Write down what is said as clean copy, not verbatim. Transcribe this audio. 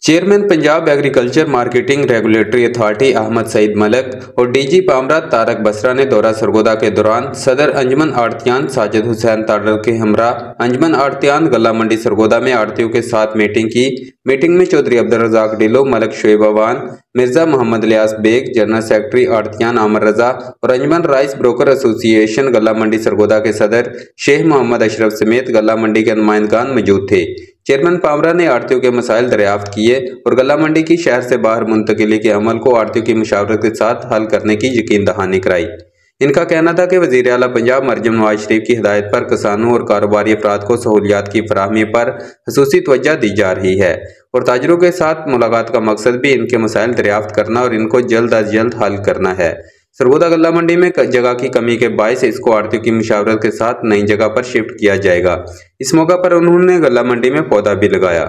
Chairman Punjab agriculture marketing regulatory authority Ahmed Saeed Malik और DG पामरा Tarak Basra ने दौरा सरगोदा के दौरान सदर अंजुमन आड़तियान साजिद हुसैन ताडर के हमरा अंजुमन आड़तियान गला मंडी सरगोदा में आड़तियों के साथ मीटिंग की। मीटिंग में चौधरी अब्दुल रज़ाक डिलो, मलिक शोएब अवान, मिर्जा मोहम्मद लियास बेग, जनरल सेक्रेटरी आड़तियान आमर रजा और अंजुमन राइस ब्रोकर एसोसिएशन गला मंडी सरगोदा के सदर शेख मोहम्मद अशरफ समेत गला मंडी के नुमाइंदगान मौजूद थे। चेयरमैन पामरा ने आड़तियों के मसाइल दरियाफ्त किए और गला मंडी की शहर से बाहर मुंतकिली के अमल को आड़तियों की मुशावरत के साथ हल करने की यकीन दहानी कराई। इनका कहना था कि वज़ीर आला पंजाब मरजम नवाज शरीफ की हिदायत पर किसानों और कारोबारी अफराद को सहूलियात की फराहमी पर खसूसी तवज्जो दी जा रही है और ताजरों के साथ मुलाकात का मकसद भी इनके मसाइल दरियाफ्त करना और इनको जल्द अज जल्द हल करना है। सरगोदा गल्ला मंडी में जगह की कमी के बायस इसको आड़तियों की मुशावरत के साथ नई जगह पर शिफ्ट किया जाएगा। इस मौका पर उन्होंने गल्ला मंडी में पौधा भी लगाया।